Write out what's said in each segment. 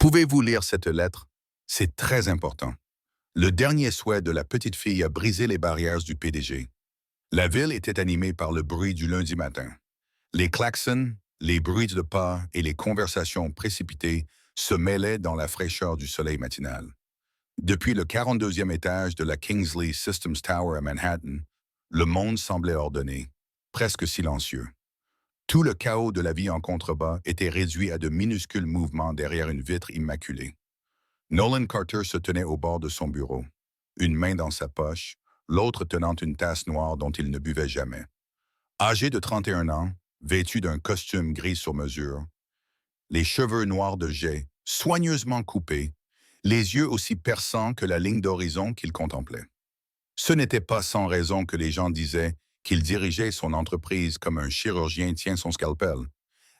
Pouvez-vous lire cette lettre? C'est très important. Le dernier souhait de la petite fille a brisé les barrières du PDG. La ville était animée par le bruit du lundi matin. Les klaxons, les bruits de pas et les conversations précipitées se mêlaient dans la fraîcheur du soleil matinal. Depuis le 42e étage de la Kingsley Systems Tower à Manhattan, le monde semblait ordonné, presque silencieux. Tout le chaos de la vie en contrebas était réduit à de minuscules mouvements derrière une vitre immaculée. Nolan Carter se tenait au bord de son bureau, une main dans sa poche, l'autre tenant une tasse noire dont il ne buvait jamais. Âgé de 31 ans, vêtu d'un costume gris sur mesure, les cheveux noirs de jais, soigneusement coupés, les yeux aussi perçants que la ligne d'horizon qu'il contemplait. Ce n'était pas sans raison que les gens disaient qu'il dirigeait son entreprise comme un chirurgien tient son scalpel,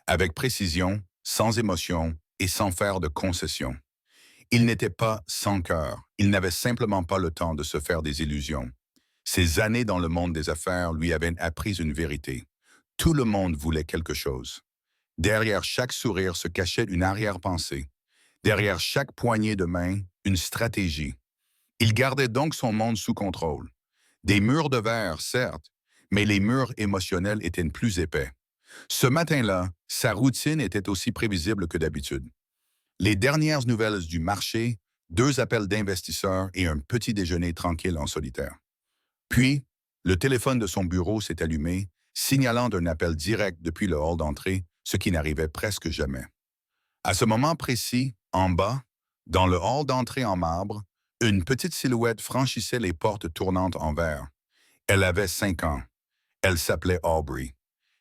avec précision, sans émotion et sans faire de concessions. Il n'était pas sans cœur, il n'avait simplement pas le temps de se faire des illusions. Ses années dans le monde des affaires lui avaient appris une vérité. Tout le monde voulait quelque chose. Derrière chaque sourire se cachait une arrière-pensée. Derrière chaque poignée de main, une stratégie. Il gardait donc son monde sous contrôle. Des murs de verre, certes, mais les murs émotionnels étaient plus épais. Ce matin-là, sa routine était aussi prévisible que d'habitude. Les dernières nouvelles du marché, 2 appels d'investisseurs et un petit déjeuner tranquille en solitaire. Puis, le téléphone de son bureau s'est allumé, signalant d'un appel direct depuis le hall d'entrée, ce qui n'arrivait presque jamais. À ce moment précis, en bas, dans le hall d'entrée en marbre, une petite silhouette franchissait les portes tournantes en verre. Elle avait 5 ans. Elle s'appelait Aubrey.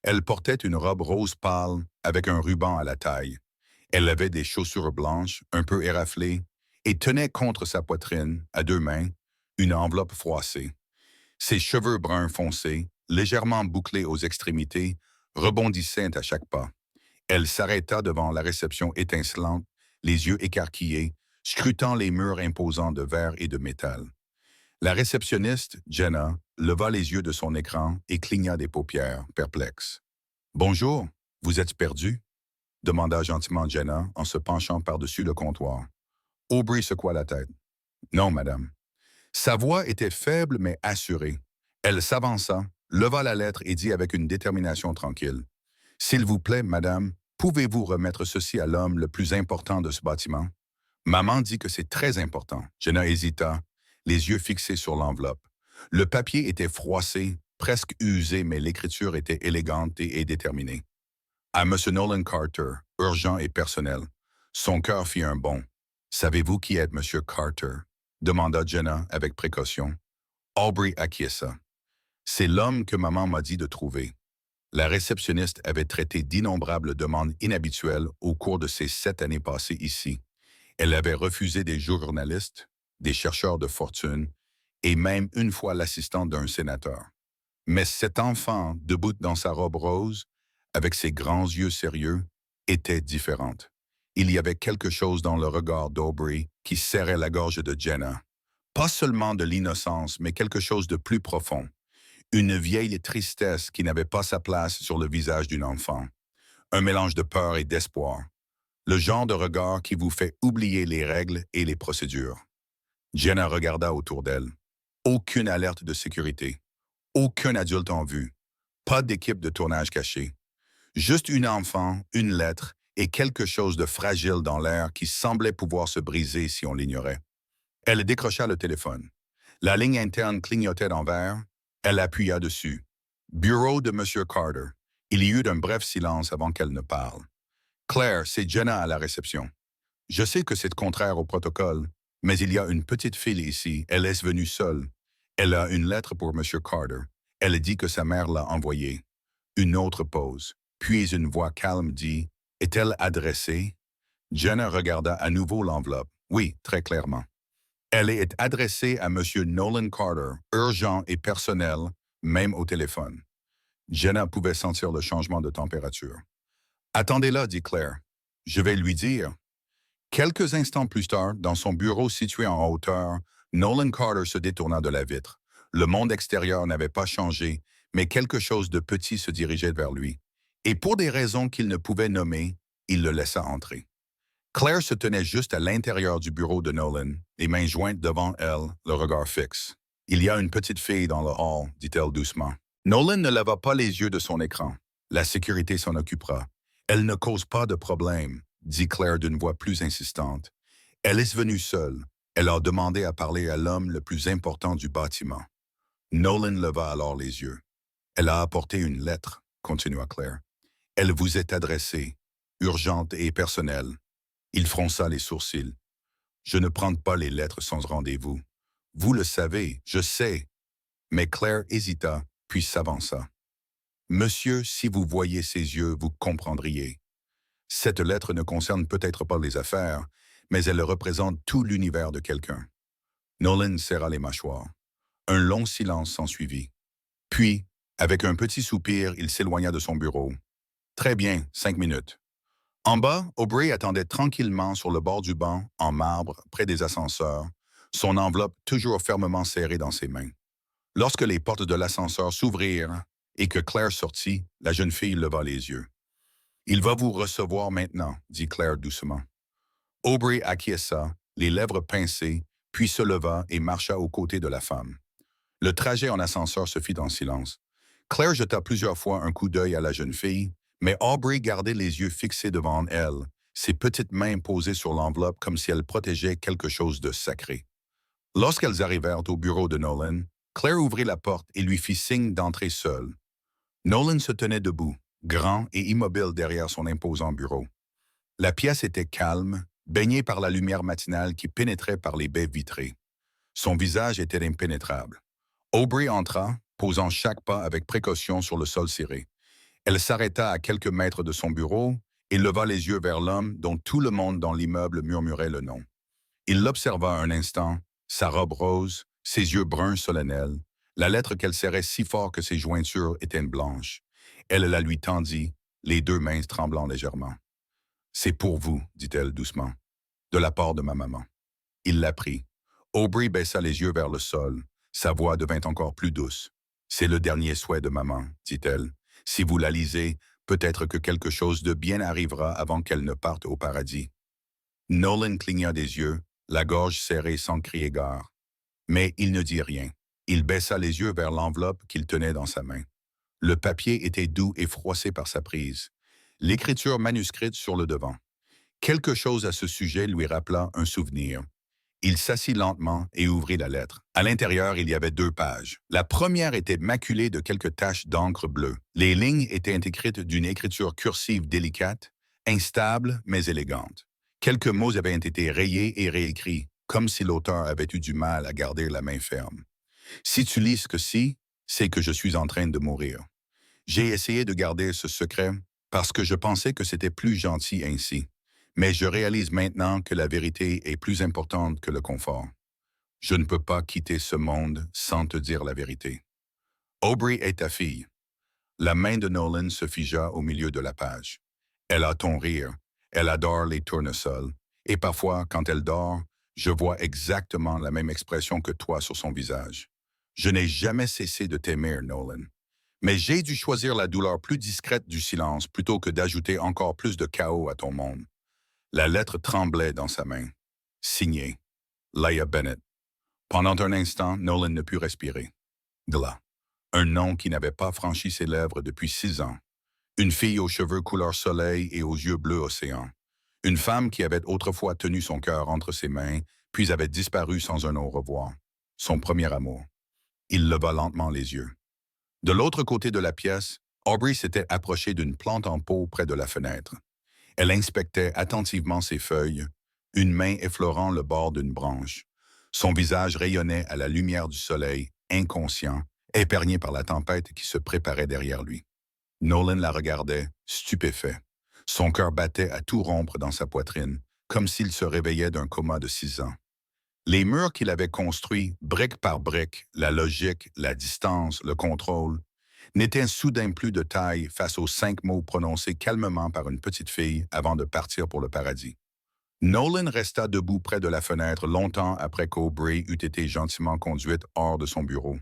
Elle portait une robe rose pâle avec un ruban à la taille. Elle avait des chaussures blanches, un peu éraflées, et tenait contre sa poitrine, à 2 mains, une enveloppe froissée. Ses cheveux bruns foncés, légèrement bouclés aux extrémités, rebondissaient à chaque pas. Elle s'arrêta devant la réception étincelante, les yeux écarquillés, scrutant les murs imposants de verre et de métal. La réceptionniste, Jenna, leva les yeux de son écran et cligna des paupières, perplexe. « Bonjour, vous êtes perdu ?» demanda gentiment Jenna en se penchant par-dessus le comptoir. Aubrey secoua la tête. « Non, madame. » Sa voix était faible mais assurée. Elle s'avança, leva la lettre et dit avec une détermination tranquille. « S'il vous plaît, madame, pouvez-vous remettre ceci à l'homme le plus important de ce bâtiment? » Maman dit que c'est très important. Jenna hésita, les yeux fixés sur l'enveloppe. Le papier était froissé, presque usé, mais l'écriture était élégante et déterminée. À M. Nolan Carter, urgent et personnel. Son cœur fit un bond. « Savez-vous qui est M. Carter? » demanda Jenna avec précaution. Aubrey acquiesça. « C'est l'homme que maman m'a dit de trouver. » La réceptionniste avait traité d'innombrables demandes inhabituelles au cours de ces 7 années passées ici. Elle avait refusé des journalistes, des chercheurs de fortune, et même une fois l'assistante d'un sénateur. Mais cet enfant, debout dans sa robe rose, avec ses grands yeux sérieux, était différente. Il y avait quelque chose dans le regard d'Aubrey qui serrait la gorge de Jenna. Pas seulement de l'innocence, mais quelque chose de plus profond. Une vieille tristesse qui n'avait pas sa place sur le visage d'une enfant. Un mélange de peur et d'espoir. Le genre de regard qui vous fait oublier les règles et les procédures. Jenna regarda autour d'elle. Aucune alerte de sécurité. Aucun adulte en vue. Pas d'équipe de tournage cachée. Juste une enfant, une lettre et quelque chose de fragile dans l'air qui semblait pouvoir se briser si on l'ignorait. Elle décrocha le téléphone. La ligne interne clignotait en vert. Elle appuya dessus. Bureau de M. Carter. Il y eut un bref silence avant qu'elle ne parle. Claire, c'est Jenna à la réception. Je sais que c'est contraire au protocole, mais il y a une petite fille ici. Elle est venue seule. Elle a une lettre pour M. Carter. Elle dit que sa mère l'a envoyée. Une autre pause. Puis une voix calme dit « Est-elle adressée ?» Jenna regarda à nouveau l'enveloppe. Oui, très clairement. Elle est adressée à M. Nolan Carter, urgent et personnel, même au téléphone. Jenna pouvait sentir le changement de température. « Attendez-la, dit Claire. Je vais lui dire. » Quelques instants plus tard, dans son bureau situé en hauteur, Nolan Carter se détourna de la vitre. Le monde extérieur n'avait pas changé, mais quelque chose de petit se dirigeait vers lui. Et pour des raisons qu'il ne pouvait nommer, il le laissa entrer. Claire se tenait juste à l'intérieur du bureau de Nolan, les mains jointes devant elle, le regard fixe. « Il y a une petite fille dans le hall, dit-elle doucement. Nolan ne leva pas les yeux de son écran. La sécurité s'en occupera. Elle ne cause pas de problème, dit Claire d'une voix plus insistante. Elle est venue seule. Elle a demandé à parler à l'homme le plus important du bâtiment. Nolan leva alors les yeux. Elle a apporté une lettre, continua Claire. Elle vous est adressée, urgente et personnelle. Il fronça les sourcils. Je ne prends pas les lettres sans rendez-vous. Vous le savez, je sais. Mais Claire hésita, puis s'avança. Monsieur, si vous voyiez ses yeux, vous comprendriez. Cette lettre ne concerne peut-être pas les affaires, mais elle représente tout l'univers de quelqu'un. Nolan serra les mâchoires. Un long silence s'ensuivit. Puis, avec un petit soupir, il s'éloigna de son bureau. Très bien, 5 minutes. En bas, Aubrey attendait tranquillement sur le bord du banc, en marbre, près des ascenseurs, son enveloppe toujours fermement serrée dans ses mains. Lorsque les portes de l'ascenseur s'ouvrirent et que Claire sortit, la jeune fille leva les yeux. « Il va vous recevoir maintenant, » dit Claire doucement. Aubrey acquiesça, les lèvres pincées, puis se leva et marcha aux côtés de la femme. Le trajet en ascenseur se fit en silence. Claire jeta plusieurs fois un coup d'œil à la jeune fille, mais Aubrey gardait les yeux fixés devant elle, ses petites mains posées sur l'enveloppe comme si elle protégeait quelque chose de sacré. Lorsqu'elles arrivèrent au bureau de Nolan, Claire ouvrit la porte et lui fit signe d'entrer seule. Nolan se tenait debout, grand et immobile derrière son imposant bureau. La pièce était calme, baignée par la lumière matinale qui pénétrait par les baies vitrées. Son visage était impénétrable. Aubrey entra, posant chaque pas avec précaution sur le sol ciré. Elle s'arrêta à quelques mètres de son bureau et leva les yeux vers l'homme dont tout le monde dans l'immeuble murmurait le nom. Il l'observa un instant, sa robe rose, ses yeux bruns solennels, la lettre qu'elle serrait si fort que ses jointures étaient blanches. Elle la lui tendit, les deux mains tremblant légèrement. « C'est pour vous, dit-elle doucement, de la part de ma maman. » Il la prit. Aubrey baissa les yeux vers le sol. Sa voix devint encore plus douce. « C'est le dernier souhait de maman, dit-elle. Si vous la lisez, peut-être que quelque chose de bien arrivera avant qu'elle ne parte au paradis. » Nolan cligna des yeux, la gorge serrée sans crier gare. Mais il ne dit rien. Il baissa les yeux vers l'enveloppe qu'il tenait dans sa main. Le papier était doux et froissé par sa prise. L'écriture manuscrite sur le devant. Quelque chose à ce sujet lui rappela un souvenir. Il s'assit lentement et ouvrit la lettre. À l'intérieur, il y avait 2 pages. La première était maculée de quelques taches d'encre bleue. Les lignes étaient écrites d'une écriture cursive délicate, instable mais élégante. Quelques mots avaient été rayés et réécrits, comme si l'auteur avait eu du mal à garder la main ferme. « Si tu lis ce que c'est que je suis en train de mourir. J'ai essayé de garder ce secret parce que je pensais que c'était plus gentil ainsi. Mais je réalise maintenant que la vérité est plus importante que le confort. Je ne peux pas quitter ce monde sans te dire la vérité. Aubrey est ta fille. » La main de Nolan se figea au milieu de la page. « Elle a ton rire. Elle adore les tournesols. Et parfois, quand elle dort, je vois exactement la même expression que toi sur son visage. Je n'ai jamais cessé de t'aimer, Nolan. Mais j'ai dû choisir la douleur plus discrète du silence plutôt que d'ajouter encore plus de chaos à ton monde. » La lettre tremblait dans sa main. Signé. Leah Bennett. Pendant un instant, Nolan ne put respirer. Gla. Un nom qui n'avait pas franchi ses lèvres depuis 6 ans. Une fille aux cheveux couleur soleil et aux yeux bleu océan. Une femme qui avait autrefois tenu son cœur entre ses mains, puis avait disparu sans un au revoir. Son premier amour. Il leva lentement les yeux. De l'autre côté de la pièce, Aubrey s'était approchée d'une plante en pot près de la fenêtre. Elle inspectait attentivement ses feuilles, une main effleurant le bord d'une branche. Son visage rayonnait à la lumière du soleil, inconscient, épergné par la tempête qui se préparait derrière lui. Nolan la regardait, stupéfait. Son cœur battait à tout rompre dans sa poitrine, comme s'il se réveillait d'un coma de 6 ans. Les murs qu'il avait construits, brique par brique, la logique, la distance, le contrôle, n'était soudain plus de taille face aux 5 mots prononcés calmement par une petite fille avant de partir pour le paradis. Nolan resta debout près de la fenêtre longtemps après qu'Aubrey eût été gentiment conduite hors de son bureau.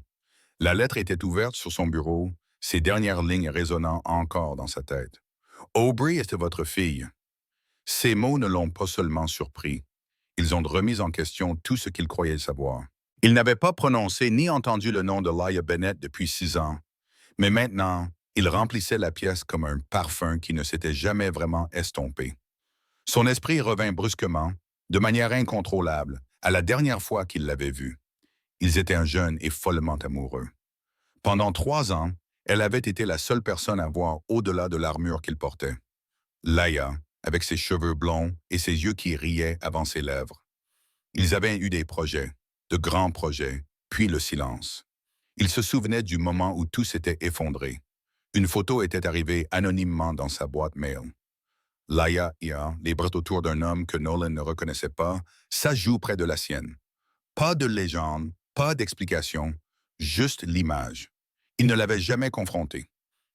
La lettre était ouverte sur son bureau, ses dernières lignes résonnant encore dans sa tête. « Aubrey était votre fille. Ces mots ne l'ont pas seulement surpris, ils ont remis en question tout ce qu'il croyait savoir. Il n'avait pas prononcé ni entendu le nom de Laia Bennett depuis 6 ans, mais maintenant, il remplissait la pièce comme un parfum qui ne s'était jamais vraiment estompé. Son esprit revint brusquement, de manière incontrôlable, à la dernière fois qu'il l'avait vue. Ils étaient jeunes et follement amoureux. Pendant 3 ans, elle avait été la seule personne à voir au-delà de l'armure qu'il portait. Laia, avec ses cheveux blonds et ses yeux qui riaient avant ses lèvres. Ils avaient eu des projets, de grands projets, puis le silence. Il se souvenait du moment où tout s'était effondré. Une photo était arrivée anonymement dans sa boîte mail. Laia Ia, les bras autour d'un homme que Nolan ne reconnaissait pas, s'ajoute près de la sienne. Pas de légende, pas d'explication, juste l'image. Il ne l'avait jamais confrontée.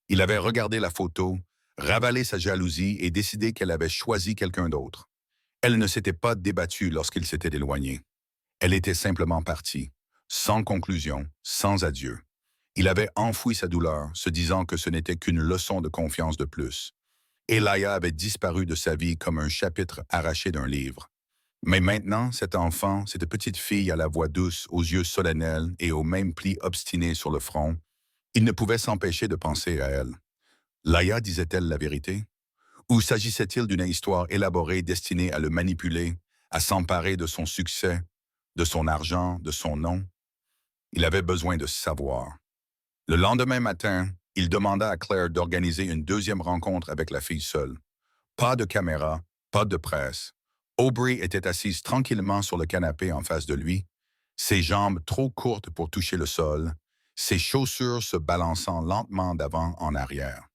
Il avait regardé la photo, ravalé sa jalousie et décidé qu'elle avait choisi quelqu'un d'autre. Elle ne s'était pas débattue lorsqu'il s'était éloigné. Elle était simplement partie, sans conclusion, sans adieu. Il avait enfoui sa douleur, se disant que ce n'était qu'une leçon de confiance de plus. Et Laia avait disparu de sa vie comme un chapitre arraché d'un livre. Mais maintenant, cet enfant, cette petite fille à la voix douce, aux yeux solennels et aux mêmes plis obstinés sur le front, il ne pouvait s'empêcher de penser à elle. Laia disait-elle la vérité? Ou s'agissait-il d'une histoire élaborée destinée à le manipuler, à s'emparer de son succès, de son argent, de son nom? Il avait besoin de savoir. Le lendemain matin, il demanda à Claire d'organiser une deuxième rencontre avec la fille seule. Pas de caméra, pas de presse. Aubrey était assise tranquillement sur le canapé en face de lui, ses jambes trop courtes pour toucher le sol, ses chaussures se balançant lentement d'avant en arrière.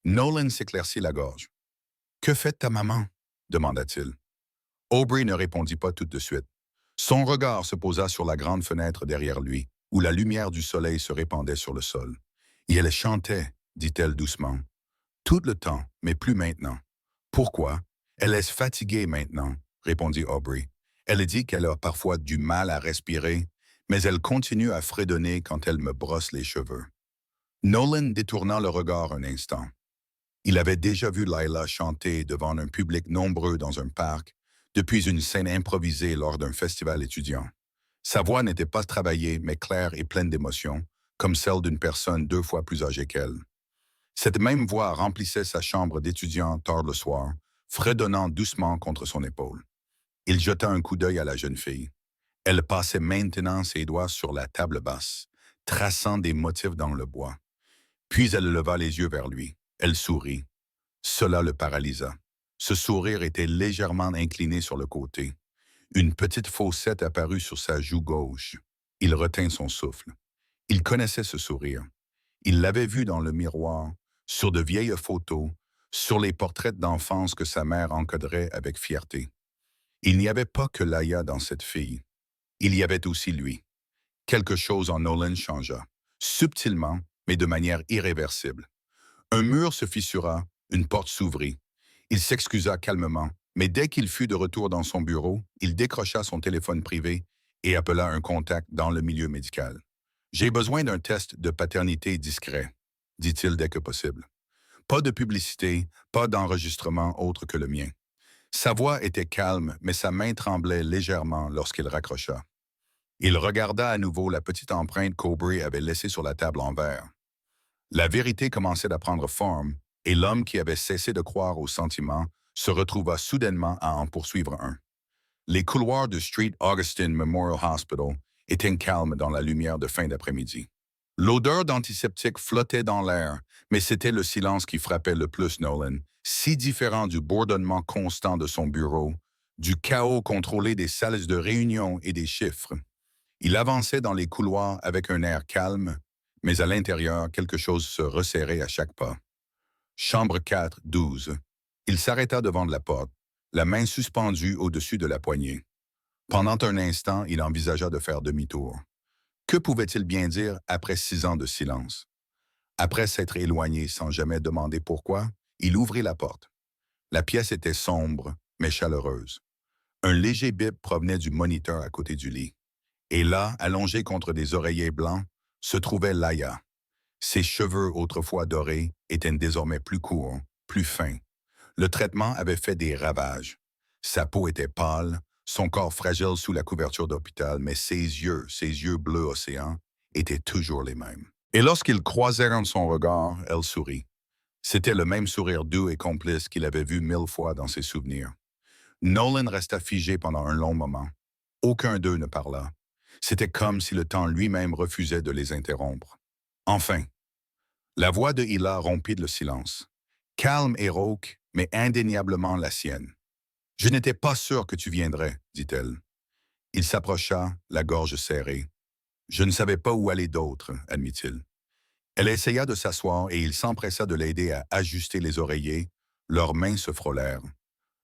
Nolan s'éclaircit la gorge. « Que fait ta maman? » demanda-t-il. Aubrey ne répondit pas tout de suite. Son regard se posa sur la grande fenêtre derrière lui, où la lumière du soleil se répandait sur le sol. « Et elle chantait, » dit-elle doucement. « Tout le temps, mais plus maintenant. »« Pourquoi? Elle est fatiguée maintenant, » répondit Aubrey. « Elle dit qu'elle a parfois du mal à respirer, mais elle continue à fredonner quand elle me brosse les cheveux. » Nolan détourna le regard un instant. Il avait déjà vu Laila chanter devant un public nombreux dans un parc, depuis une scène improvisée lors d'un festival étudiant. Sa voix n'était pas travaillée, mais claire et pleine d'émotion, comme celle d'une personne 2 fois plus âgée qu'elle. Cette même voix remplissait sa chambre d'étudiant tard le soir, fredonnant doucement contre son épaule. Il jeta un coup d'œil à la jeune fille. Elle passait maintenant ses doigts sur la table basse, traçant des motifs dans le bois. Puis elle leva les yeux vers lui. Elle sourit. Cela le paralysa. Ce sourire était légèrement incliné sur le côté. Une petite fossette apparut sur sa joue gauche. Il retint son souffle. Il connaissait ce sourire. Il l'avait vu dans le miroir, sur de vieilles photos, sur les portraits d'enfance que sa mère encadrait avec fierté. Il n'y avait pas que Laia dans cette fille. Il y avait aussi lui. Quelque chose en Nolan changea, subtilement, mais de manière irréversible. Un mur se fissura, une porte s'ouvrit. Il s'excusa calmement, mais dès qu'il fut de retour dans son bureau, il décrocha son téléphone privé et appela un contact dans le milieu médical. « J'ai besoin d'un test de paternité discret », dit-il dès que possible. Pas de publicité, pas d'enregistrement autre que le mien. Sa voix était calme, mais sa main tremblait légèrement lorsqu'il raccrocha. Il regarda à nouveau la petite empreinte qu'Aubrey avait laissée sur la table en verre. La vérité commençait à prendre forme, et l'homme qui avait cessé de croire aux sentiments se retrouva soudainement à en poursuivre un. Les couloirs du Street Augustine Memorial Hospital étaient calmes dans la lumière de fin d'après-midi. L'odeur d'antiseptique flottait dans l'air, mais c'était le silence qui frappait le plus Nolan, si différent du bourdonnement constant de son bureau, du chaos contrôlé des salles de réunion et des chiffres. Il avançait dans les couloirs avec un air calme, mais à l'intérieur, quelque chose se resserrait à chaque pas. Chambre 4, 12. Il s'arrêta devant la porte, la main suspendue au-dessus de la poignée. Pendant un instant, il envisagea de faire demi-tour. Que pouvait-il bien dire après 6 ans de silence? Après s'être éloigné sans jamais demander pourquoi, il ouvrit la porte. La pièce était sombre, mais chaleureuse. Un léger bip provenait du moniteur à côté du lit. Et là, allongé contre des oreillers blancs, se trouvait Laia. Ses cheveux, autrefois dorés, étaient désormais plus courts, plus fins. Le traitement avait fait des ravages. Sa peau était pâle, son corps fragile sous la couverture d'hôpital, mais ses yeux bleus océan, étaient toujours les mêmes. Et lorsqu'ils croisèrent son regard, elle sourit. C'était le même sourire doux et complice qu'il avait vu 1000 fois dans ses souvenirs. Nolan resta figé pendant un long moment. Aucun d'eux ne parla. C'était comme si le temps lui-même refusait de les interrompre. Enfin, la voix de Hila rompit le silence. Calme et rauque, mais indéniablement la sienne. « Je n'étais pas sûr que tu viendrais, dit-elle. Il s'approcha, la gorge serrée. « Je ne savais pas où aller d'autre, admit-il. Elle essaya de s'asseoir et il s'empressa de l'aider à ajuster les oreillers. Leurs mains se frôlèrent.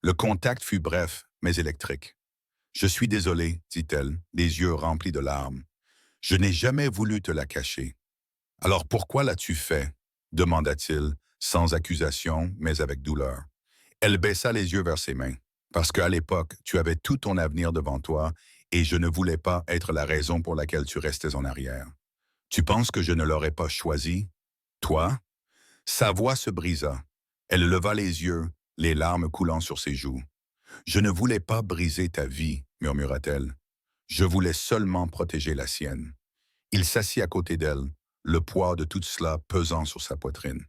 Le contact fut bref, mais électrique. « Je suis désolé, dit-elle, les yeux remplis de larmes. Je n'ai jamais voulu te la cacher. Alors pourquoi l'as-tu fait? Demanda-t-il, sans accusation, mais avec douleur. Elle baissa les yeux vers ses mains. Parce qu'à l'époque, tu avais tout ton avenir devant toi et je ne voulais pas être la raison pour laquelle tu restais en arrière. Tu penses que je ne l'aurais pas choisi? Toi? Sa voix se brisa. Elle leva les yeux, les larmes coulant sur ses joues. Je ne voulais pas briser ta vie, murmura-t-elle. Je voulais seulement protéger la sienne. Il s'assit à côté d'elle, le poids de tout cela pesant sur sa poitrine.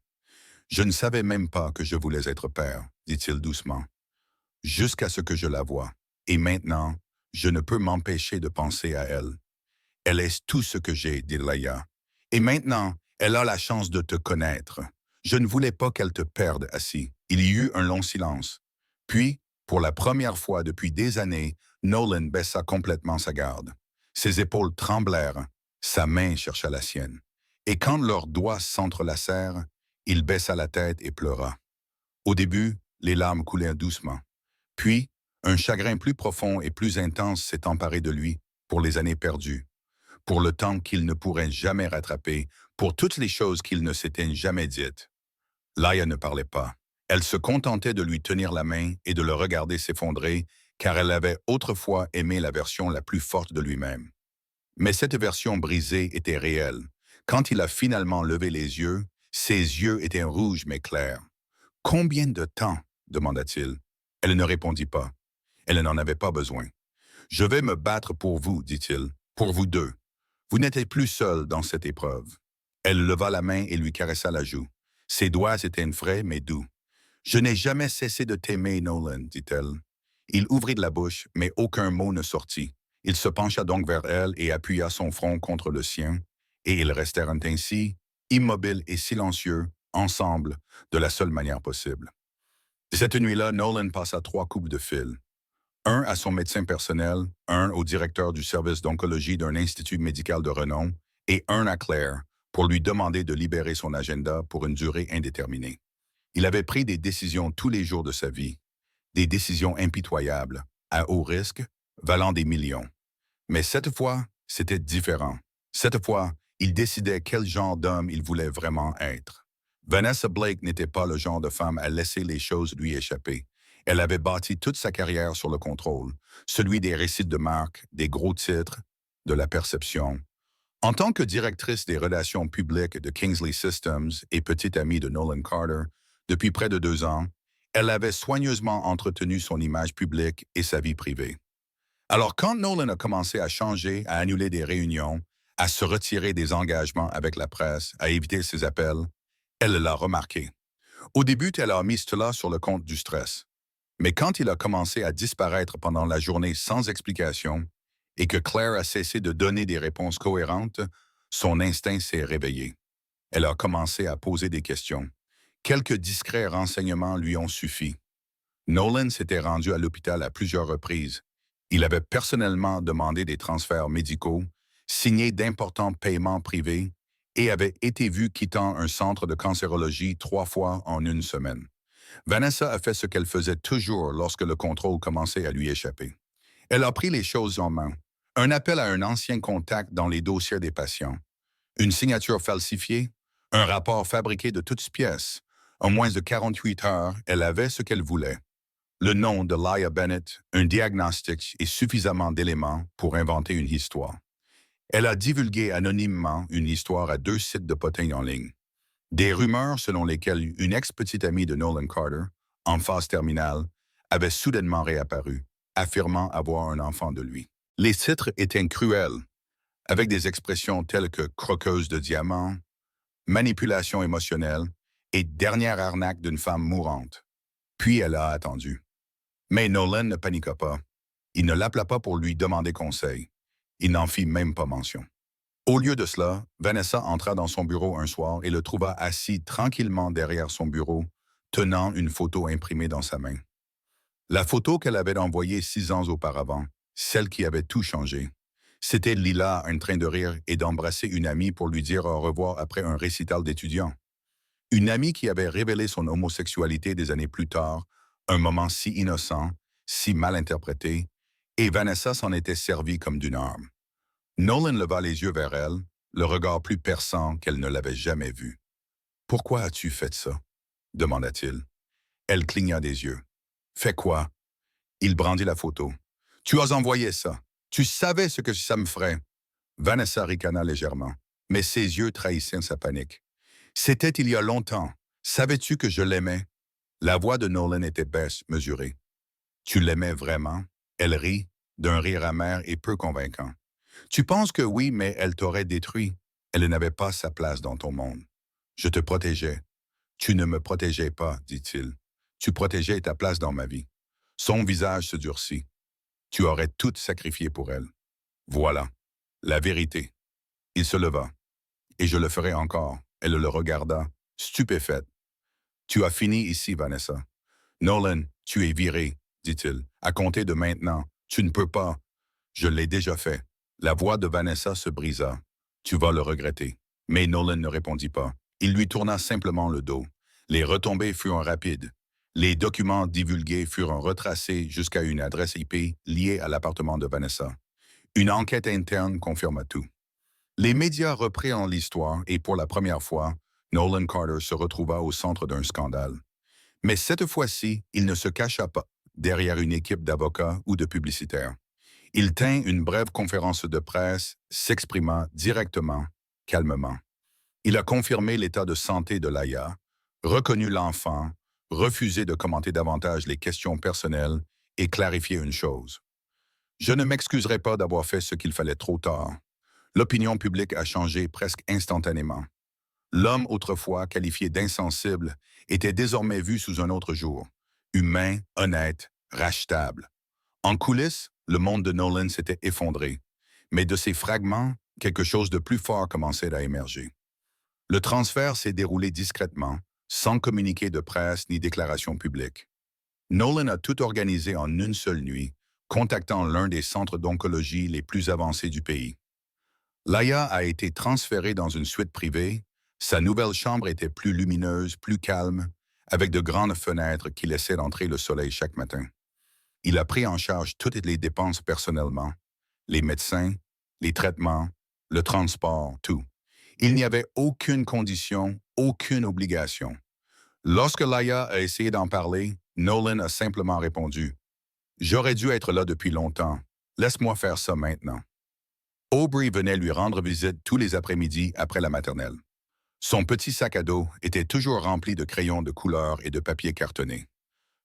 Je ne savais même pas que je voulais être père, dit-il doucement. Jusqu'à ce que je la voie. Et maintenant, je ne peux m'empêcher de penser à elle. Elle est tout ce que j'ai, dit Laïa. Et maintenant, elle a la chance de te connaître. Je ne voulais pas qu'elle te perde assis. Il y eut un long silence. Puis, pour la première fois depuis des années, Nolan baissa complètement sa garde. Ses épaules tremblèrent. Sa main chercha la sienne. Et quand leurs doigts s'entrelacèrent, il baissa la tête et pleura. Au début, les larmes coulèrent doucement. Puis, un chagrin plus profond et plus intense s'est emparé de lui pour les années perdues, pour le temps qu'il ne pourrait jamais rattraper, pour toutes les choses qu'il ne s'était jamais dites. Laïa ne parlait pas. Elle se contentait de lui tenir la main et de le regarder s'effondrer, car elle avait autrefois aimé la version la plus forte de lui-même. Mais cette version brisée était réelle. Quand il a finalement levé les yeux, ses yeux étaient rouges mais clairs. « Combien de temps ?» demanda-t-il. Elle ne répondit pas. Elle n'en avait pas besoin. « Je vais me battre pour vous, dit-il, pour vous deux. Vous n'êtes plus seul dans cette épreuve. » Elle leva la main et lui caressa la joue. Ses doigts étaient frais mais doux. « Je n'ai jamais cessé de t'aimer, Nolan, dit-elle. » Il ouvrit la bouche, mais aucun mot ne sortit. Il se pencha donc vers elle et appuya son front contre le sien, et ils restèrent ainsi, immobiles et silencieux, ensemble, de la seule manière possible. Cette nuit-là, Nolan passa 3 coups de fil. Un à son médecin personnel, un au directeur du service d'oncologie d'un institut médical de renom, et un à Claire, pour lui demander de libérer son agenda pour une durée indéterminée. Il avait pris des décisions tous les jours de sa vie, des décisions impitoyables, à haut risque, valant des millions. Mais cette fois, c'était différent. Cette fois, il décidait quel genre d'homme il voulait vraiment être. Vanessa Blake n'était pas le genre de femme à laisser les choses lui échapper. Elle avait bâti toute sa carrière sur le contrôle, celui des récits de marque, des gros titres, de la perception. En tant que directrice des relations publiques de Kingsley Systems et petite amie de Nolan Carter, depuis près de 2 ans, elle avait soigneusement entretenu son image publique et sa vie privée. Alors quand Nolan a commencé à changer, à annuler des réunions, à se retirer des engagements avec la presse, à éviter ses appels, elle l'a remarqué. Au début, elle a mis cela sur le compte du stress. Mais quand il a commencé à disparaître pendant la journée sans explication et que Claire a cessé de donner des réponses cohérentes, son instinct s'est réveillé. Elle a commencé à poser des questions. Quelques discrets renseignements lui ont suffi. Nolan s'était rendu à l'hôpital à plusieurs reprises. Il avait personnellement demandé des transferts médicaux, signé d'importants paiements privés et avait été vu quittant un centre de cancérologie 3 fois en 1 semaine. Vanessa a fait ce qu'elle faisait toujours lorsque le contrôle commençait à lui échapper. Elle a pris les choses en main. Un appel à un ancien contact dans les dossiers des patients. Une signature falsifiée, un rapport fabriqué de toutes pièces. En moins de 48 heures, elle avait ce qu'elle voulait. Le nom de Laïa Bennett, un diagnostic et suffisamment d'éléments pour inventer une histoire. Elle a divulgué anonymement une histoire à 2 sites de potins en ligne. Des rumeurs selon lesquelles une ex-petite amie de Nolan Carter, en phase terminale, avait soudainement réapparu, affirmant avoir un enfant de lui. Les titres étaient cruels, avec des expressions telles que croqueuse de diamants, manipulation émotionnelle et dernière arnaque d'une femme mourante. Puis elle a attendu. Mais Nolan ne paniqua pas. Il ne l'appela pas pour lui demander conseil. Il n'en fit même pas mention. Au lieu de cela, Vanessa entra dans son bureau un soir et le trouva assis tranquillement derrière son bureau, tenant une photo imprimée dans sa main. La photo qu'elle avait envoyée 6 ans auparavant, celle qui avait tout changé. C'était Lila en train de rire et d'embrasser une amie pour lui dire au revoir après un récital d'étudiants. Une amie qui avait révélé son homosexualité des années plus tard, un moment si innocent, si mal interprété, et Vanessa s'en était servie comme d'une arme. Nolan leva les yeux vers elle, le regard plus perçant qu'elle ne l'avait jamais vu. « Pourquoi as-tu fait ça? » demanda-t-il. Elle cligna des yeux. « Fais quoi? » Il brandit la photo. « Tu as envoyé ça. Tu savais ce que ça me ferait. » Vanessa ricana légèrement, mais ses yeux trahissaient sa panique. « C'était il y a longtemps. Savais-tu que je l'aimais? » La voix de Nolan était basse, mesurée. « Tu l'aimais vraiment? » Elle rit, d'un rire amer et peu convaincant. « Tu penses que oui, mais elle t'aurait détruit. Elle n'avait pas sa place dans ton monde. Je te protégeais. »« Tu ne me protégeais pas, dit-il. Tu protégeais ta place dans ma vie. » Son visage se durcit. « Tu aurais tout sacrifié pour elle. » Voilà, la vérité. Il se leva. « Et je le ferai encore. » Elle le regarda, stupéfaite. « Tu as fini ici, Vanessa. »« Nolan, tu es viré, dit-il. À compter de maintenant, tu ne peux pas. »« Je l'ai déjà fait. » La voix de Vanessa se brisa. « Tu vas le regretter. » Mais Nolan ne répondit pas. Il lui tourna simplement le dos. Les retombées furent rapides. Les documents divulgués furent retracés jusqu'à une adresse IP liée à l'appartement de Vanessa. Une enquête interne confirma tout. Les médias reprirent l'histoire et pour la première fois, Nolan Carter se retrouva au centre d'un scandale. Mais cette fois-ci, il ne se cacha pas derrière une équipe d'avocats ou de publicitaires. Il tint une brève conférence de presse, s'exprimant directement, calmement. Il a confirmé l'état de santé de Laia, reconnu l'enfant, refusé de commenter davantage les questions personnelles et clarifié une chose. Je ne m'excuserai pas d'avoir fait ce qu'il fallait trop tard. L'opinion publique a changé presque instantanément. L'homme autrefois qualifié d'insensible était désormais vu sous un autre jour. Humain, honnête, rachetable. En coulisses, le monde de Nolan s'était effondré, mais de ces fragments, quelque chose de plus fort commençait à émerger. Le transfert s'est déroulé discrètement, sans communiqué de presse ni déclaration publique. Nolan a tout organisé en une seule nuit, contactant l'un des centres d'oncologie les plus avancés du pays. Laia a été transférée dans une suite privée. Sa nouvelle chambre était plus lumineuse, plus calme, avec de grandes fenêtres qui laissaient entrer le soleil chaque matin. Il a pris en charge toutes les dépenses personnellement, les médecins, les traitements, le transport, tout. Il n'y avait aucune condition, aucune obligation. Lorsque Laia a essayé d'en parler, Nolan a simplement répondu « J'aurais dû être là depuis longtemps. Laisse-moi faire ça maintenant. » Aubrey venait lui rendre visite tous les après-midi après la maternelle. Son petit sac à dos était toujours rempli de crayons de couleur et de papier cartonné.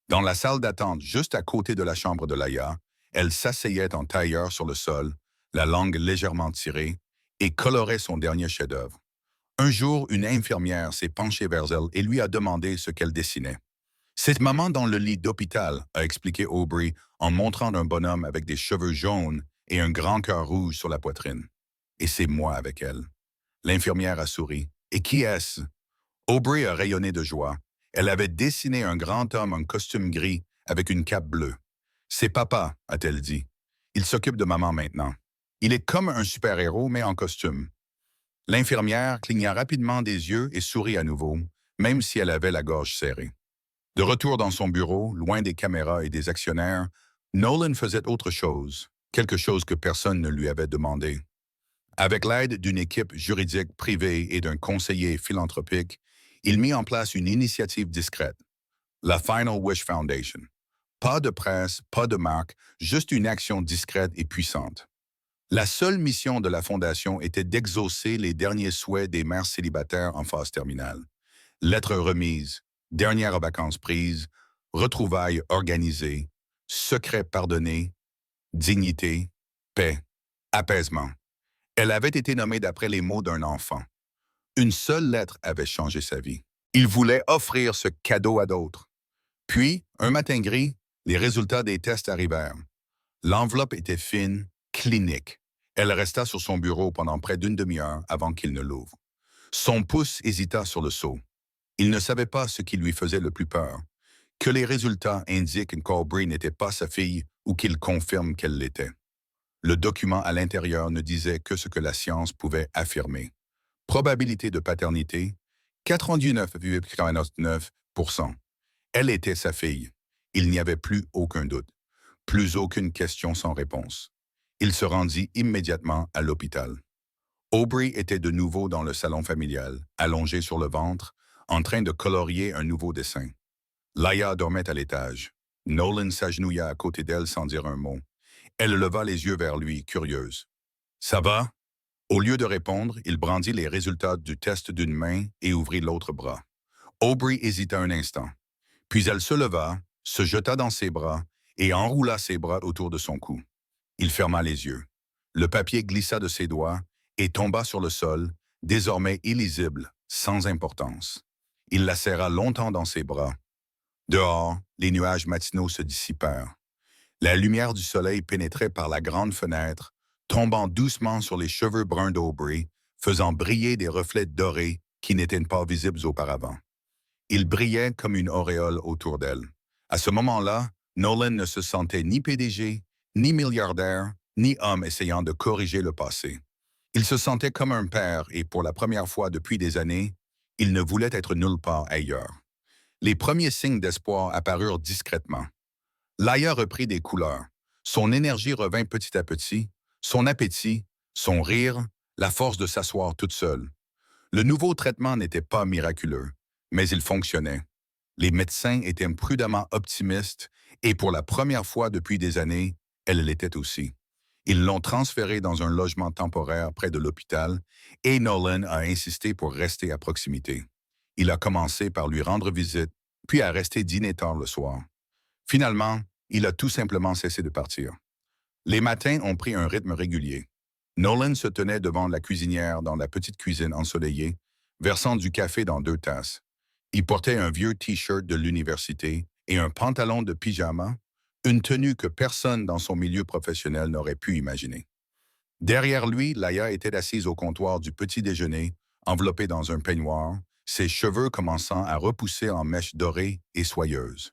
Dans la salle d'attente juste à côté de la chambre de Laia, elle s'asseyait en tailleur sur le sol, la langue légèrement tirée, et colorait son dernier chef-d'œuvre. Un jour, une infirmière s'est penchée vers elle et lui a demandé ce qu'elle dessinait. « C'est maman dans le lit d'hôpital », a expliqué Aubrey en montrant un bonhomme avec des cheveux jaunes et un grand cœur rouge sur la poitrine. « Et c'est moi avec elle. » L'infirmière a souri. « Et qui est-ce » Aubrey a rayonné de joie. Elle avait dessiné un grand homme en costume gris avec une cape bleue. « C'est papa », a-t-elle dit. « Il s'occupe de maman maintenant. Il est comme un super-héros, mais en costume. » L'infirmière cligna rapidement des yeux et sourit à nouveau, même si elle avait la gorge serrée. De retour dans son bureau, loin des caméras et des actionnaires, Nolan faisait autre chose, quelque chose que personne ne lui avait demandé. Avec l'aide d'une équipe juridique privée et d'un conseiller philanthropique, il mit en place une initiative discrète, la Final Wish Foundation. Pas de presse, pas de marque, juste une action discrète et puissante. La seule mission de la Fondation était d'exaucer les derniers souhaits des mères célibataires en phase terminale. Lettres remises, dernières vacances prises, retrouvailles organisées, secrets pardonnés, dignité, paix, apaisement. Elle avait été nommée d'après les mots d'un enfant. Une seule lettre avait changé sa vie. Il voulait offrir ce cadeau à d'autres. Puis, un matin gris, les résultats des tests arrivèrent. L'enveloppe était fine, clinique. Elle resta sur son bureau pendant près d'une demi-heure avant qu'il ne l'ouvre. Son pouce hésita sur le seau. Il ne savait pas ce qui lui faisait le plus peur. Que les résultats indiquent qu'Aubrey n'était pas sa fille ou qu'ils confirment qu'elle l'était. Le document à l'intérieur ne disait que ce que la science pouvait affirmer. Probabilité de paternité, 99,49%. Elle était sa fille. Il n'y avait plus aucun doute. Plus aucune question sans réponse. Il se rendit immédiatement à l'hôpital. Aubrey était de nouveau dans le salon familial, allongé sur le ventre, en train de colorier un nouveau dessin. Laia dormait à l'étage. Nolan s'agenouilla à côté d'elle sans dire un mot. Elle leva les yeux vers lui, curieuse. « Ça va ?» Au lieu de répondre, il brandit les résultats du test d'une main et ouvrit l'autre bras. Aubrey hésita un instant. Puis elle se leva, se jeta dans ses bras et enroula ses bras autour de son cou. Il ferma les yeux. Le papier glissa de ses doigts et tomba sur le sol, désormais illisible, sans importance. Il la serra longtemps dans ses bras. Dehors, les nuages matinaux se dissipèrent. La lumière du soleil pénétrait par la grande fenêtre, tombant doucement sur les cheveux bruns d'Aubrey, faisant briller des reflets dorés qui n'étaient pas visibles auparavant. Ils brillaient comme une auréole autour d'elle. À ce moment-là, Nolan ne se sentait ni PDG, ni milliardaire, ni homme essayant de corriger le passé. Il se sentait comme un père et pour la première fois depuis des années, il ne voulait être nulle part ailleurs. Les premiers signes d'espoir apparurent discrètement. Laia reprit des couleurs. Son énergie revint petit à petit, son appétit, son rire, la force de s'asseoir toute seule. Le nouveau traitement n'était pas miraculeux, mais il fonctionnait. Les médecins étaient prudemment optimistes et pour la première fois depuis des années, elle l'était aussi. Ils l'ont transférée dans un logement temporaire près de l'hôpital et Nolan a insisté pour rester à proximité. Il a commencé par lui rendre visite, puis à rester dîner tard le soir. Finalement, il a tout simplement cessé de partir. Les matins ont pris un rythme régulier. Nolan se tenait devant la cuisinière dans la petite cuisine ensoleillée, versant du café dans 2 tasses. Il portait un vieux T-shirt de l'université et un pantalon de pyjama, une tenue que personne dans son milieu professionnel n'aurait pu imaginer. Derrière lui, Laia était assise au comptoir du petit déjeuner, enveloppée dans un peignoir, ses cheveux commençant à repousser en mèches dorées et soyeuses.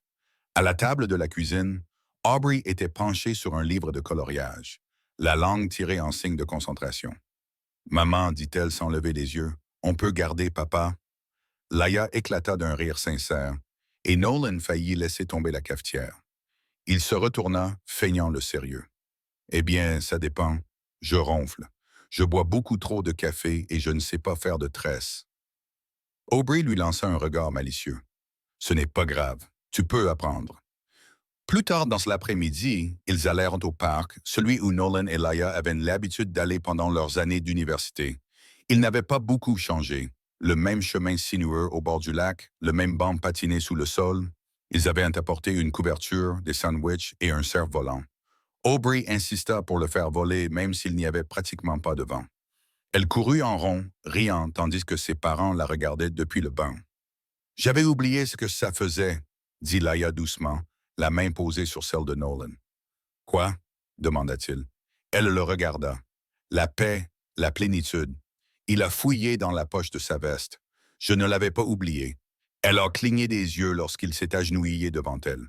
À la table de la cuisine, Aubrey était penchée sur un livre de coloriage, la langue tirée en signe de concentration. « Maman, dit-elle sans lever les yeux, on peut garder papa ?» Laia éclata d'un rire sincère, et Nolan faillit laisser tomber la cafetière. Il se retourna, feignant le sérieux. « Eh bien, ça dépend. Je ronfle. Je bois beaucoup trop de café et je ne sais pas faire de tresse. » Aubrey lui lança un regard malicieux. « Ce n'est pas grave. Tu peux apprendre. » Plus tard dans l'après-midi, ils allèrent au parc, celui où Nolan et Laia avaient l'habitude d'aller pendant leurs années d'université. Ils n'avaient pas beaucoup changé. Le même chemin sinueux au bord du lac, le même banc patiné sous le sol. Ils avaient apporté une couverture, des sandwichs et un cerf-volant. Aubrey insista pour le faire voler même s'il n'y avait pratiquement pas de vent. Elle courut en rond, riant tandis que ses parents la regardaient depuis le banc. « J'avais oublié ce que ça faisait, » dit Laia doucement, la main posée sur celle de Nolan. « Quoi ?» demanda-t-il. Elle le regarda. La paix, la plénitude. Il a fouillé dans la poche de sa veste. Je ne l'avais pas oublié. Elle a cligné des yeux lorsqu'il s'est agenouillé devant elle.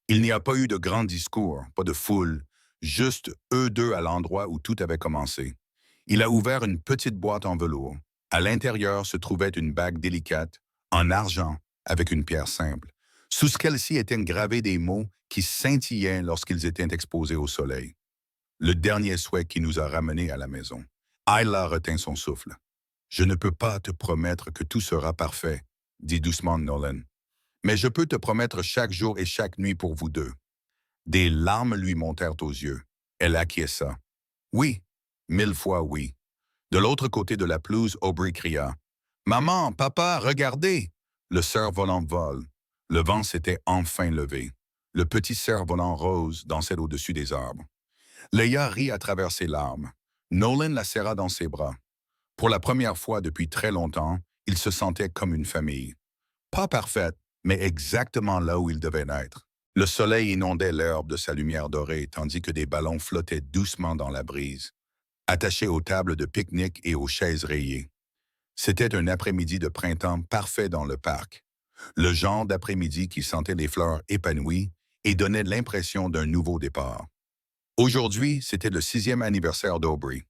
Il n'y a pas eu de grand discours, pas de foule, juste eux deux à l'endroit où tout avait commencé. Il a ouvert une petite boîte en velours. À l'intérieur se trouvait une bague délicate, en argent, avec une pierre simple. Sous celle-ci étaient gravés des mots qui scintillaient lorsqu'ils étaient exposés au soleil. Le dernier souhait qui nous a ramenés à la maison. Ayla retint son souffle. « Je ne peux pas te promettre que tout sera parfait, » dit doucement Nolan. « Mais je peux te promettre chaque jour et chaque nuit pour vous deux. » Des larmes lui montèrent aux yeux. Elle acquiesça. « Oui, 1000 fois oui. » De l'autre côté de la pelouse, Aubrey cria. « Maman, papa, regardez !» Le cerf-volant vole. Le vent s'était enfin levé. Le petit cerf-volant rose dansait au-dessus des arbres. Leia rit à travers ses larmes. Nolan la serra dans ses bras. Pour la première fois depuis très longtemps, il se sentait comme une famille. Pas parfaite, mais exactement là où il devait être. Le soleil inondait l'herbe de sa lumière dorée, tandis que des ballons flottaient doucement dans la brise, attachés aux tables de pique-nique et aux chaises rayées. C'était un après-midi de printemps parfait dans le parc. Le genre d'après-midi qui sentait les fleurs épanouies et donnait l'impression d'un nouveau départ. Aujourd'hui, c'était le 6e anniversaire d'Aubrey.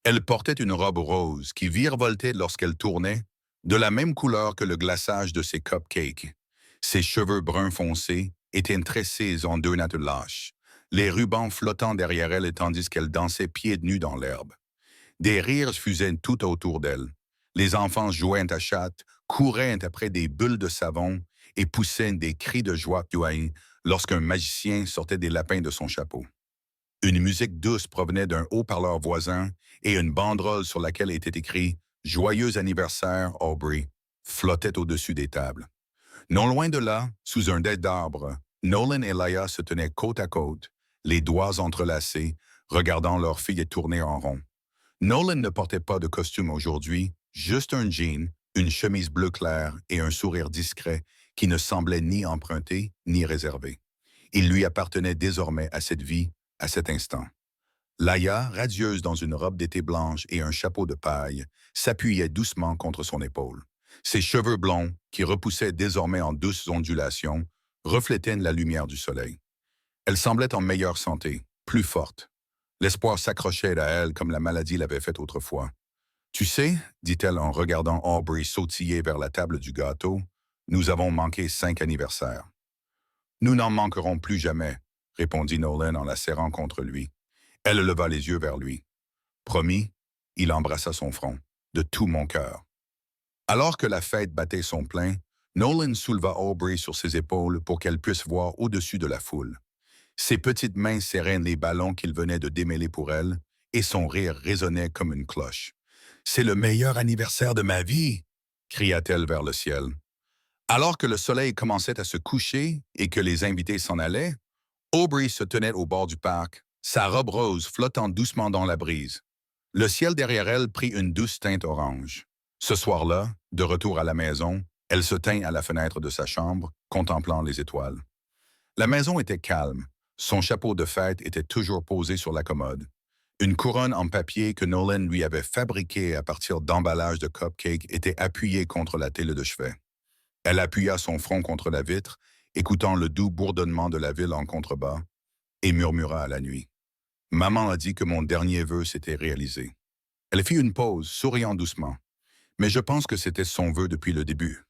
Elle portait une robe rose qui virevoltait lorsqu'elle tournait, de la même couleur que le glaçage de ses cupcakes. Ses cheveux bruns foncés étaient tressés en 2 nattes lâches, les rubans flottant derrière elle tandis qu'elle dansait pieds nus dans l'herbe. Des rires fusaient tout autour d'elle. Les enfants jouaient à chatte, couraient après des bulles de savon et poussaient des cris de joie lorsqu'un magicien sortait des lapins de son chapeau. Une musique douce provenait d'un haut-parleur voisin et une banderole sur laquelle était écrit « Joyeux anniversaire, Aubrey » flottait au-dessus des tables. Non loin de là, sous un dais d'arbres, Nolan et Leia se tenaient côte à côte, les doigts entrelacés, regardant leur fille tourner en rond. Nolan ne portait pas de costume aujourd'hui, juste un jean, une chemise bleu clair et un sourire discret qui ne semblait ni emprunté ni réservé. Il lui appartenait désormais à cette vie, à cet instant. Leia, radieuse dans une robe d'été blanche et un chapeau de paille, s'appuyait doucement contre son épaule. Ses cheveux blonds, qui repoussaient désormais en douces ondulations, reflétaient la lumière du soleil. Elle semblait en meilleure santé, plus forte. L'espoir s'accrochait à elle comme la maladie l'avait fait autrefois. « Tu sais, dit-elle en regardant Aubrey sautiller vers la table du gâteau, nous avons manqué 5 anniversaires. Nous n'en manquerons plus jamais, répondit Nolan en la serrant contre lui. Elle leva les yeux vers lui. Promis, il embrassa son front, de tout mon cœur. Alors que la fête battait son plein, Nolan souleva Aubrey sur ses épaules pour qu'elle puisse voir au-dessus de la foule. Ses petites mains serraient les ballons qu'il venait de démêler pour elle, et son rire résonnait comme une cloche. « C'est le meilleur anniversaire de ma vie !» cria-t-elle vers le ciel. Alors que le soleil commençait à se coucher et que les invités s'en allaient, Aubrey se tenait au bord du parc, sa robe rose flottant doucement dans la brise. Le ciel derrière elle prit une douce teinte orange. Ce soir-là, de retour à la maison, elle se tint à la fenêtre de sa chambre, contemplant les étoiles. La maison était calme. Son chapeau de fête était toujours posé sur la commode. Une couronne en papier que Nolan lui avait fabriquée à partir d'emballages de cupcakes était appuyée contre la télé de chevet. Elle appuya son front contre la vitre, écoutant le doux bourdonnement de la ville en contrebas, et murmura à la nuit. « Maman a dit que mon dernier vœu s'était réalisé. » Elle fit une pause, souriant doucement. Mais je pense que c'était son vœu depuis le début.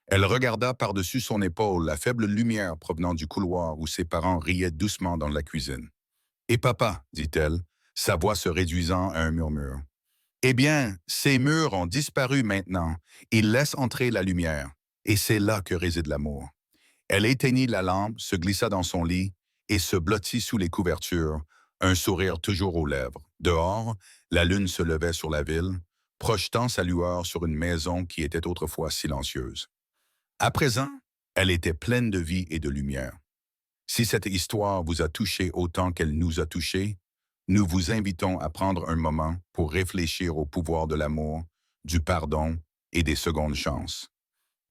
Elle regarda par-dessus son épaule la faible lumière provenant du couloir où ses parents riaient doucement dans la cuisine. « Et papa, dit-elle, sa voix se réduisant à un murmure. « Eh bien, ces murs ont disparu maintenant. Ils laissent entrer la lumière. Et c'est là que réside l'amour. » Elle éteignit la lampe, se glissa dans son lit et se blottit sous les couvertures, un sourire toujours aux lèvres. Dehors, la lune se levait sur la ville, projetant sa lueur sur une maison qui était autrefois silencieuse. À présent, elle était pleine de vie et de lumière. Si cette histoire vous a touché autant qu'elle nous a touchés, nous vous invitons à prendre un moment pour réfléchir au pouvoir de l'amour, du pardon et des secondes chances.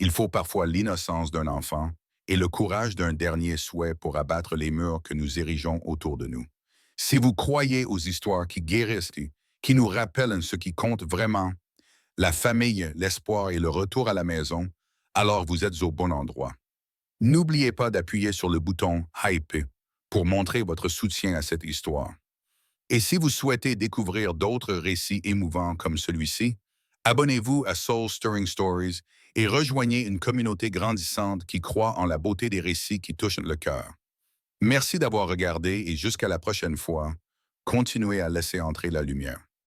Il faut parfois l'innocence d'un enfant et le courage d'un dernier souhait pour abattre les murs que nous érigeons autour de nous. Si vous croyez aux histoires qui guérissent, qui nous rappellent ce qui compte vraiment, la famille, l'espoir et le retour à la maison, alors vous êtes au bon endroit. N'oubliez pas d'appuyer sur le bouton « Hype » pour montrer votre soutien à cette histoire. Et si vous souhaitez découvrir d'autres récits émouvants comme celui-ci, abonnez-vous à Soul Stirring Stories et rejoignez une communauté grandissante qui croit en la beauté des récits qui touchent le cœur. Merci d'avoir regardé et jusqu'à la prochaine fois, continuez à laisser entrer la lumière.